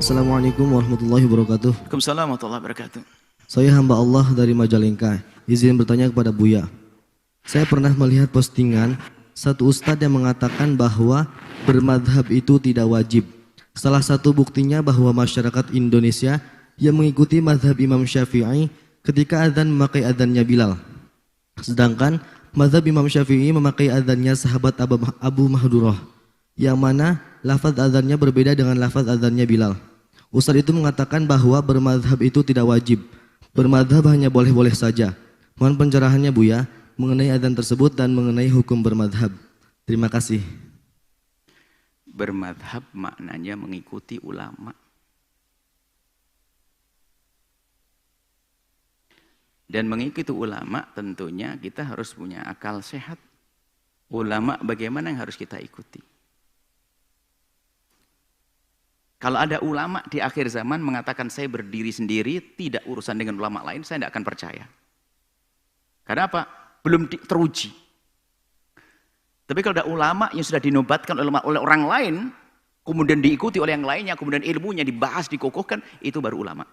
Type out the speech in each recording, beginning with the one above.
Assalamualaikum warahmatullahi wabarakatuh. Waalaikumsalam warahmatullahi wabarakatuh. Saya hamba Allah dari Majalengka. Izin bertanya kepada Buya. Saya pernah melihat postingan satu ustadz yang mengatakan bahwa bermadhab itu tidak wajib. Salah satu buktinya bahwa masyarakat Indonesia yang mengikuti madhab Imam Syafi'i ketika adzan memakai adzannya Bilal. Sedangkan madhab Imam Syafi'i memakai adzannya sahabat Abu Mahdurah, yang mana lafaz adzannya berbeda dengan lafaz adzannya Bilal. Ustadz itu mengatakan bahwa bermadhab itu tidak wajib. Bermadhab hanya boleh-boleh saja. Mohon pencerahannya Buya mengenai adzan tersebut dan mengenai hukum bermadhab. Terima kasih. Bermadhab maknanya mengikuti ulama. Dan mengikuti ulama tentunya kita harus punya akal sehat. Ulama bagaimana yang harus kita ikuti? Kalau ada ulama di akhir zaman mengatakan saya berdiri sendiri, tidak urusan dengan ulama lain, saya tidak akan percaya. Karena apa? Belum teruji. Tapi kalau ada ulama yang sudah dinobatkan oleh orang lain, kemudian diikuti oleh yang lainnya, kemudian ilmunya dibahas, dikokohkan, itu baru ulama.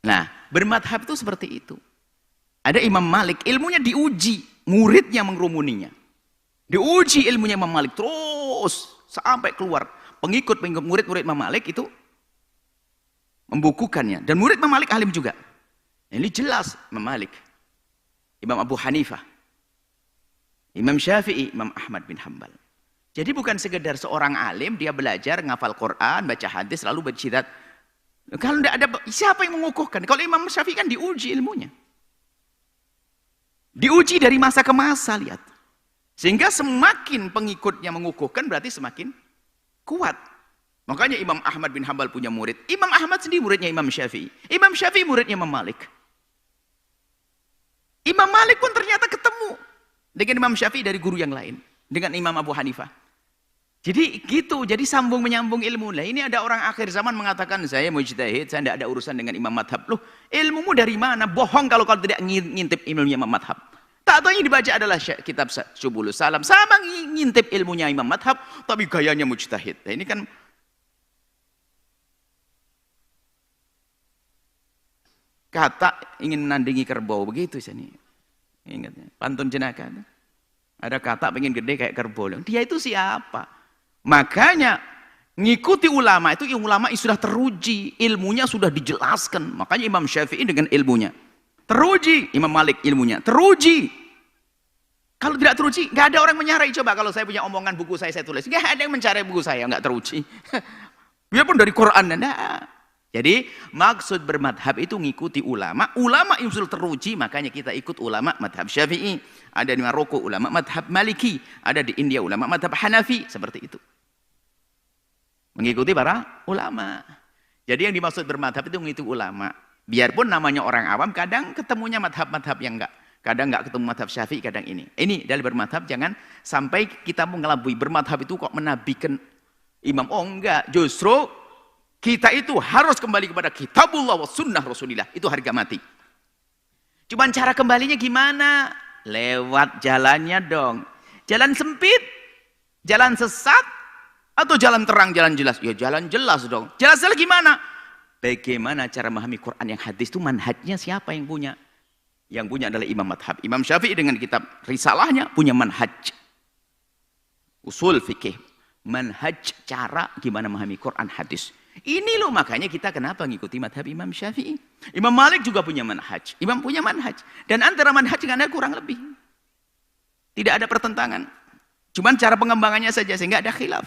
Nah, bermadhab itu seperti itu. Ada Imam Malik, ilmunya diuji, muridnya mengerumuninya. Diuji ilmunya Imam Malik, terus sampai keluar. Pengikut murid-murid Imam Malik itu membukukannya. Dan murid Imam Malik alim juga. Ini jelas Imam Malik, Imam Abu Hanifah, Imam Syafi'i, Imam Ahmad bin Hanbal. Jadi bukan sekedar seorang alim, dia belajar, ngafal Quran, baca hadis, lalu berjidat. Kalau tidak ada, siapa yang mengukuhkan? Kalau Imam Syafi'i kan diuji ilmunya. Diuji dari masa ke masa, lihat. Sehingga semakin pengikutnya mengukuhkan, berarti semakin kuat. Makanya Imam Ahmad bin Hanbal punya murid. Imam Ahmad sendiri muridnya Imam Syafi'i. Imam Syafi'i muridnya Imam Malik. Imam Malik pun ternyata ketemu dengan Imam Syafi'i dari guru yang lain. Dengan Imam Abu Hanifah. Jadi gitu, jadi sambung menyambung ilmu. Lah ini ada orang akhir zaman mengatakan saya mujtahid, saya tidak ada urusan dengan imam madhab. Loh, ilmumu dari mana? Bohong kalau tidak ngintip ilmunya imam madhab. Tak tahu yang dibaca adalah kitab Subulus Salam. Sama ngintip ilmunya imam madhab, tapi gayanya mujtahid. Nah, ini kan kata ingin menandingi kerbau, begitu sini. Ingatnya, pantun jenaka. Ada kata pengen gede kayak kerbau. Dia itu siapa? Makanya ngikuti ulama itu ulama yang sudah teruji, ilmunya sudah dijelaskan. Makanya Imam Syafi'i dengan ilmunya teruji, Imam Malik ilmunya teruji. Kalau tidak teruji, nggak ada orang menyarai. Coba kalau saya punya omongan buku saya tulis, nggak ada yang mencari buku saya, nggak teruji. Biarpun dari Quran, nah. Jadi maksud bermadhab itu ngikuti ulama. Ulama yang sudah teruji, makanya kita ikut ulama madhab Syafi'i. Ada di Maroko ulama madhab Maliki, ada di India ulama madhab Hanafi, seperti itu. Mengikuti para ulama. Jadi yang dimaksud bermadhab itu mengikuti ulama. Biarpun namanya orang awam, kadang ketemunya madhab-madhab yang enggak. Kadang enggak ketemu madhab Syafi'i, kadang ini. Ini dari bermadhab, jangan sampai kita mengelabui. Bermadhab itu kok menabikan imam. Oh enggak, justru kita itu harus kembali kepada kitabullah wa sunnah Rasulillah. Itu harga mati. Cuman cara kembalinya gimana? Lewat jalannya dong. Jalan sempit, jalan sesat, atau jalan terang, jalan jelas? Ya jalan jelas dong. Jelas gimana? Bagaimana cara memahami Quran yang hadis itu manhajnya siapa yang punya? Yang punya adalah imam madhab. Imam Syafi'i dengan kitab risalahnya punya manhaj. Usul fikih. Manhaj cara gimana memahami Quran hadis. Ini loh makanya kita kenapa ngikuti madhab Imam Syafi'i. Imam Malik juga punya manhaj. Imam punya manhaj. Dan antara manhaj dengan ada kurang lebih. Tidak ada pertentangan. Cuman cara pengembangannya saja sehingga ada khilaf.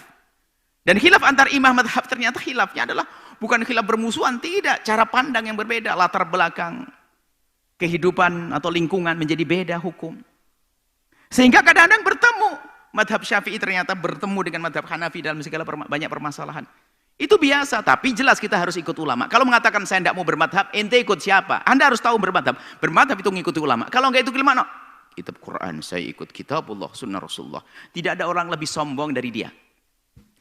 Dan khilaf antar imam madhab ternyata khilafnya adalah bukan khilaf bermusuhan. Tidak. Cara pandang yang berbeda. Latar belakang kehidupan atau lingkungan menjadi beda hukum. Sehingga kadang-kadang bertemu. Madhab Syafi'i ternyata bertemu dengan madhab Hanafi dalam segala banyak permasalahan. Itu biasa, tapi jelas kita harus ikut ulama. Kalau mengatakan saya tidak mau bermadhab, ente ikut siapa? Anda harus tahu bermadhab. Bermadhab itu mengikuti ulama. Kalau enggak itu gimana? Kitab Quran, saya ikut kitabullah, sunnah Rasulullah. Tidak ada orang lebih sombong dari dia.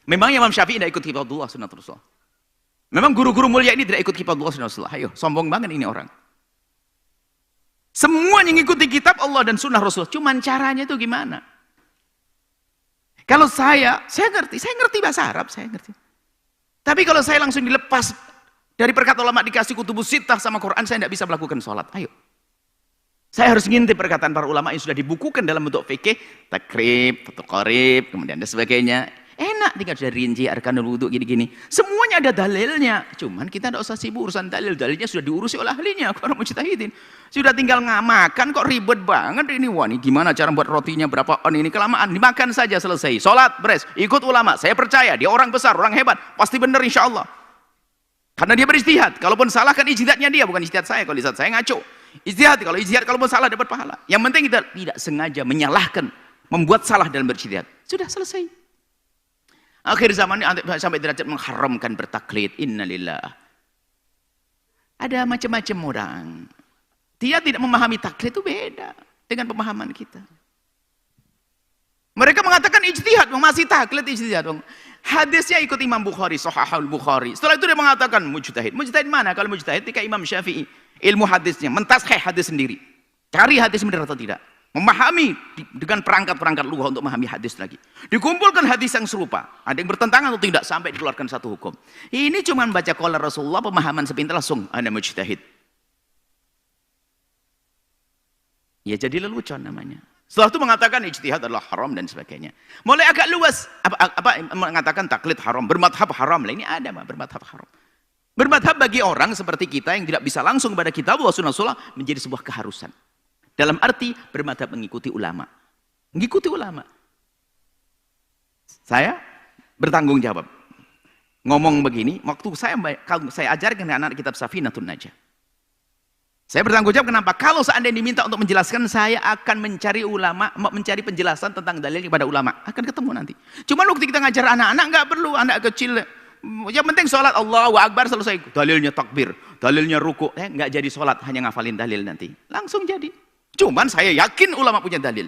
Memang Imam Syafi'i tidak ikut kitabullah, sunnah Rasulullah. Memang guru-guru mulia ini tidak ikut kitabullah, sunnah Rasulullah. Ayo, sombong banget ini orang. Semuanya mengikuti kitab Allah dan sunnah Rasulullah. Cuman caranya itu gimana? Kalau saya ngerti bahasa Arab, saya ngerti. Tapi kalau saya langsung dilepas dari perkataan ulama dikasih kutubus sittah sama Quran, saya tidak bisa melakukan sholat. Ayo. Saya harus ngintip perkataan para ulama yang sudah dibukukan dalam bentuk fikih, takrib, taqrib, kemudian dan sebagainya. Enak tinggal sudah rinci arkanul wudu gini-gini. Semuanya ada dalilnya. Cuman kita tidak usah sibuk urusan dalil. Dalilnya sudah diurusi oleh ahlinya, para mujtahidin. Sudah tinggal makan kok ribet banget ini. Wah, ini gimana cara buat rotinya berapa on ini kelamaan. Dimakan saja selesai. Salat beres. Ikut ulama. Saya percaya dia orang besar, orang hebat. Pasti benar insyaallah. Karena dia beristihad. Kalaupun salah kan ijtihadnya dia, bukan ijtihad saya. Kalau ijtihad saya ngaco. Ijtihad, kalau ijtihad kalaupun salah dapat pahala. Yang penting kita tidak sengaja menyalahkan, membuat salah dalam berijtihad. Sudah selesai. Akhir zaman ini sampai derajat mengharamkan bertaklid. Innalillah. Ada macam-macam orang. Dia tidak memahami taklid itu beda dengan pemahaman kita. Mereka mengatakan ijtihad, masih taklid ijtihad. Hadisnya ikut Imam Bukhari, Sahihul Bukhari. Setelah itu dia mengatakan mujtahid. Mujtahid mana? Kalau mujtahid ketika Imam Syafi'i, ilmu hadisnya, mentashih hadis sendiri. Cari hadis benar atau tidak. Memahami dengan perangkat-perangkat lughah untuk memahami hadis lagi. Dikumpulkan hadis yang serupa. Ada yang bertentangan atau tidak sampai dikeluarkan satu hukum. Ini cuma baca qala Rasulullah, pemahaman sepintas langsung ana mujtahid. Ya jadi lelucon namanya. Setelah itu mengatakan ijtihad adalah haram dan sebagainya. Mulai agak luas apa mengatakan taklid haram, bermadhab haram. Lah ini ada bermadhab haram. Bermadhab bagi orang seperti kita yang tidak bisa langsung kepada kitab wa sunnah menjadi sebuah keharusan. Dalam arti bermadhab mengikuti ulama. Mengikuti ulama. Saya bertanggung jawab. Ngomong begini, waktu saya ajarkan anak kitab Safinatun Najah. Saya bertanggung jawab kenapa? Kalau seandainya diminta untuk menjelaskan, saya akan mencari ulama, mencari penjelasan tentang dalil kepada ulama. Akan ketemu nanti. Cuma waktu kita ngajar anak-anak, nggak perlu, anak kecil. Yang penting sholat Allahu Akbar selesai. Dalilnya takbir, dalilnya ruku. Nggak jadi sholat, hanya ngafalin dalil nanti. Langsung jadi. Cuman saya yakin ulama punya dalil.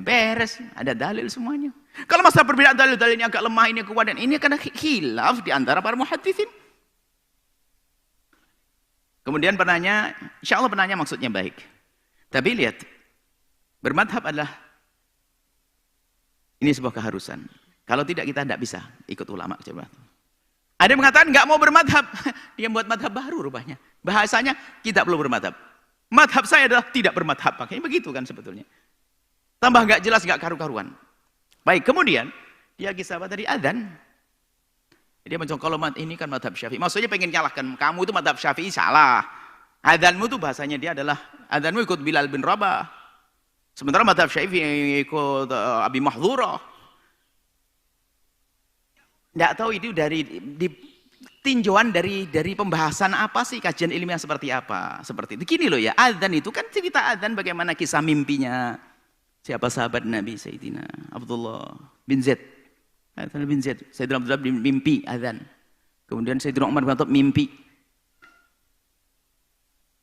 Beres, ada dalil semuanya. Kalau masalah perbedaan dalilnya agak lemah, ini kuat, dan ini karena khilaf di antara para muhaditsin. Kemudian penanya, insya Allah penanya maksudnya baik. Tapi lihat, bermadhab adalah, ini sebuah keharusan. Kalau tidak kita tidak bisa ikut ulama. Coba. Ada yang mengatakan nggak mau bermadhab. Dia buat madhab baru rupanya. Bahasanya kita perlu bermadhab. Madhab saya adalah tidak bermadhab. Makanya begitu kan sebetulnya. Tambah nggak jelas, nggak karu-karuan. Baik, kemudian dia kisah apa tadi? Adzan. Dia mencoba kalau ini kan madhab Syafi'i. Maksudnya pengen nyalahkan kamu itu madhab Syafi'i salah. Adzanmu itu bahasanya dia adalah adzanmu ikut Bilal bin Rabah. Sementara madhab Syafi'i ikut Abi Mahdhurah. Nggak tahu itu dari tinjauan dari pembahasan apa sih, kajian ilmiah seperti apa, seperti itu. Gini loh ya, adzan itu kan cerita adzan bagaimana kisah mimpinya siapa sahabat Nabi Sayyidina Abdullah bin Zaid. Sayyidina Abdullah bin mimpi adzan. Kemudian Sayyidina Umar bin Khattab mimpi.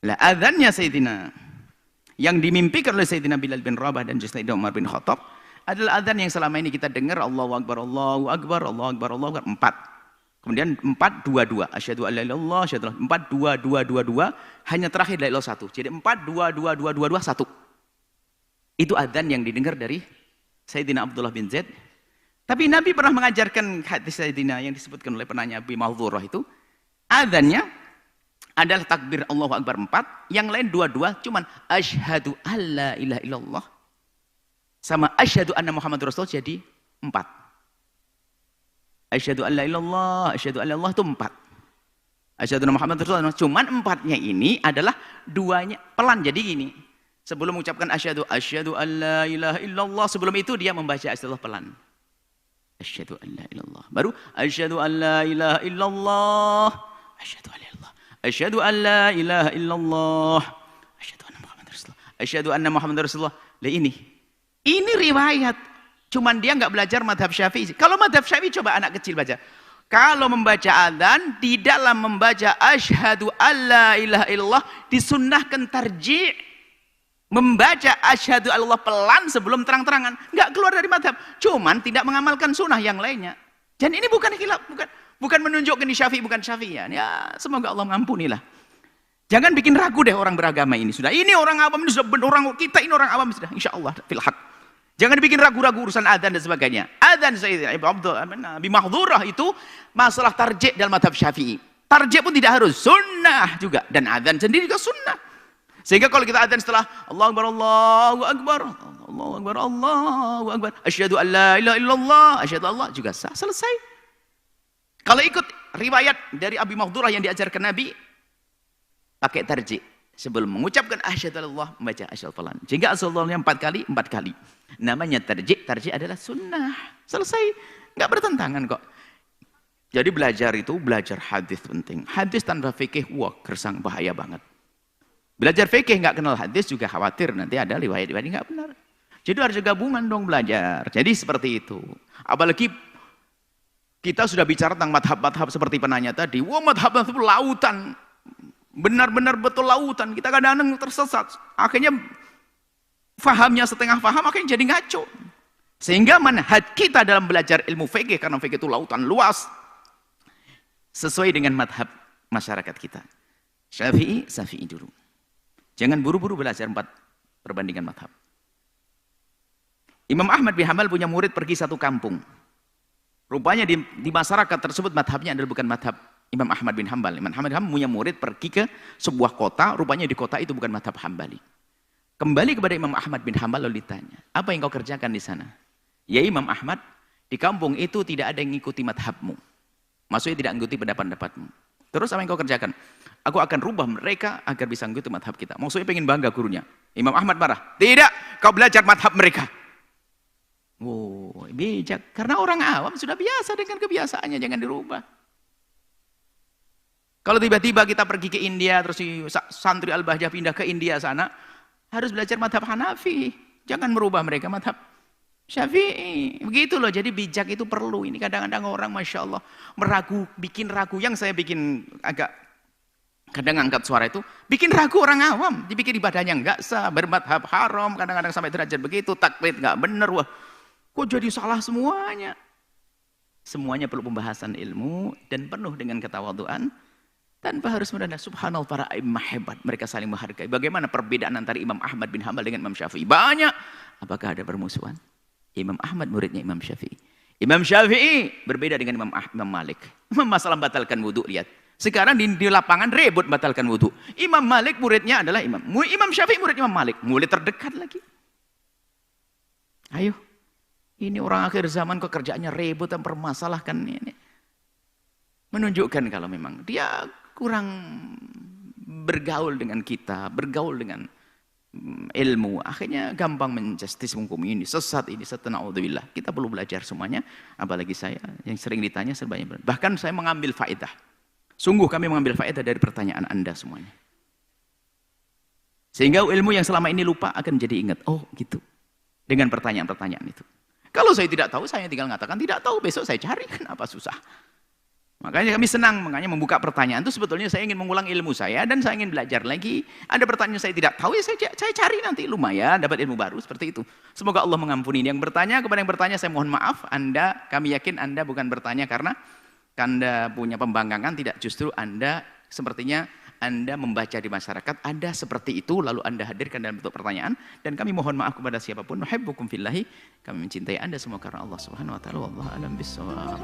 Lah adzannya Sayyidina yang dimimpikan oleh Sayyidina Bilal bin Rabah dan Sayyidina Umar bin Khattab adalah adzan yang selama ini kita dengar Allahu Akbar, Allahu Akbar, Allahu Akbar, Allahu Akbar, 4. Kemudian 4-2-2, asyhadu an la ilaha illallah, asyhadu 4-2-2-2-2, hanya terakhir la ilaha 1. Jadi 4-2-2-2-2-2 1. Itu adzan yang didengar dari Sayyidina Abdullah bin Zaid. Tapi Nabi pernah mengajarkan hadis Sayyidina yang disebutkan oleh penanya Abi Mahdhurah itu, adzannya adalah takbir Allahu Akbar 4, yang lain 2-2, cuman asyhadu an la ilaha illallah sama asyhadu anna Muhammadur Rasulullah jadi 4. Asyhadu an la ilallah, asyhadu an la ilallah itu 4. Asyhadu anna Muhammadar Rasulullah. Cuman 4-nya ini adalah 2-nya pelan. Jadi gini, sebelum mengucapkan asyhadu an la ilaha illallah, sebelum itu dia membaca asyhadu pelan. Asyhadu an la ilallah. Baru asyhadu an la ilaha illallah. Asyhadu an la ilallah. Asyhadu an la ilaha illallah. Asyhadu anna Muhammadar Rasulullah. Asyhadu anna Muhammadar Rasulullah. Lah ini riwayat. Cuman dia nggak belajar madhab Syafi'i. Kalau madhab Syafi'i coba anak kecil baca. Kalau membaca adzan, di dalam membaca asyhadu alla ilaha illallah disunnahkan tarji'. Membaca asyhadu Allah pelan sebelum terang-terangan. Nggak keluar dari madhab. Cuman tidak mengamalkan sunnah yang lainnya. Dan ini bukan khilaf, bukan menunjukkan ini Syafi'i, bukan Syafi'ian. Ya semoga Allah mengampunilah. Jangan bikin ragu deh orang beragama ini. Sudah ini orang awam, ini sudah orang kita ini orang awam sudah. Insya Allah fil haq. Jangan bikin ragu-ragu urusan adzan dan sebagainya. Adzan Sayyidina Abi Mahdhurah itu masalah tarjih dalam mazhab Syafi'i. Tarjih pun tidak harus, sunnah juga. Dan adzan sendiri juga sunnah. Sehingga kalau kita adzan setelah Allahu Akbar, Allahu Akbar, Allahu Akbar, Allahu Akbar, asyhadu an la ilaha illallah, asyhadu Allah juga sah, selesai. Kalau ikut riwayat dari Abi Mahdhurah yang diajarkan Nabi, pakai tarjih. Sebelum mengucapkan asyhadu Allah, membaca asyhadu Allah. Jika asyhadu Allah 4 kali, 4 kali. Namanya tarjih. Tarjih adalah sunnah. Selesai. Nggak bertentangan kok. Jadi belajar itu, belajar hadis penting. Hadis tanpa fikih, wah gersang, bahaya banget. Belajar fikih nggak kenal hadis juga khawatir nanti ada riwayat-riwayat nggak benar. Jadi harus gabungan dong belajar. Jadi seperti itu. Apalagi kita sudah bicara tentang madhab-madhab seperti penanya tadi. Wah madhab-madhab lautan. Benar-benar betul lautan. Kita kadang-kadang tersesat. Akhirnya fahamnya setengah faham, akhirnya jadi ngaco. Sehingga manhaj kita dalam belajar ilmu fikih, karena fikih itu lautan luas, sesuai dengan madhab masyarakat kita. Syafi'i dulu. Jangan buru-buru belajar 4 perbandingan madhab. Imam Ahmad bin Hanbal punya murid pergi satu kampung. Rupanya di masyarakat tersebut madhabnya adalah bukan madhab Imam Ahmad bin Hanbal. Imam Ahmad bin Hanbal punya murid pergi ke sebuah kota, rupanya di kota itu bukan madhab Hambali. Kembali kepada Imam Ahmad bin Hanbal lalu ditanya, apa yang kau kerjakan di sana? Ya Imam Ahmad, di kampung itu tidak ada yang mengikuti madhabmu. Maksudnya tidak mengikuti pendapat-pendapatmu. Terus apa yang kau kerjakan? Aku akan rubah mereka agar bisa mengikuti madhab kita. Maksudnya pengen bangga gurunya. Imam Ahmad marah, tidak, kau belajar madhab mereka. Oh, bijak. Karena orang awam sudah biasa dengan kebiasaannya, jangan dirubah. Kalau tiba-tiba kita pergi ke India, terus si santri Al-Bahjah pindah ke India sana, harus belajar madhab Hanafi. Jangan merubah mereka madhab Syafi'i. Begitu loh, jadi bijak itu perlu. Ini kadang-kadang orang Masya Allah bikin ragu. Yang saya bikin agak kadang angkat suara itu, bikin ragu orang awam. Dipikir ibadahnya enggak sah, bermadhab haram, kadang-kadang sampai derajat begitu, taklid enggak benar. Wah, kok jadi salah semuanya? Semuanya perlu pembahasan ilmu dan penuh dengan ketawaduan. Tanpa harus merendah. Subhanallah, para imam hebat. Mereka saling menghargai. Bagaimana perbedaan antara Imam Ahmad bin Hanbal dengan Imam Syafi'i? Banyak. Apakah ada permusuhan? Imam Ahmad muridnya Imam Syafi'i. Imam Syafi'i berbeda dengan Imam Malik. Masalah batalkan wudhu, lihat. Sekarang di lapangan ribut batalkan wudhu. Imam Malik muridnya adalah Imam Syafi'i muridnya Imam Malik. Mulai terdekat lagi. Ayo. Ini orang akhir zaman kok kerjaannya ribut dan permasalahkan ini. Menunjukkan kalau memang dia kurang bergaul dengan kita, bergaul dengan ilmu, akhirnya gampang menjustis hukum ini, sesat ini, na'udzubillah. Kita perlu belajar semuanya, apalagi saya yang sering ditanya sebanyak. Bahkan saya mengambil faedah. Sungguh kami mengambil faedah dari pertanyaan Anda semuanya. Sehingga ilmu yang selama ini lupa akan jadi ingat. Oh gitu. Dengan pertanyaan-pertanyaan itu. Kalau saya tidak tahu, saya tinggal mengatakan tidak tahu, besok saya cari, kenapa susah. Makanya kami senang, makanya membuka pertanyaan itu sebetulnya saya ingin mengulang ilmu saya dan saya ingin belajar lagi. Ada pertanyaan saya tidak tahu, ya saya cari nanti, lumayan dapat ilmu baru seperti itu. Semoga Allah mengampuni. Yang bertanya, kepada yang bertanya saya mohon maaf, kami yakin Anda bukan bertanya karena Anda punya pembangkangan, tidak, justru Anda sepertinya Anda membaca di masyarakat, ada seperti itu, lalu Anda hadirkan dalam bentuk pertanyaan, dan kami mohon maaf kepada siapapun. Nuhibbukum fillahi, kami mencintai Anda semua karena Allah Subhanahu wa taala. Wallahu a'lam bishawab.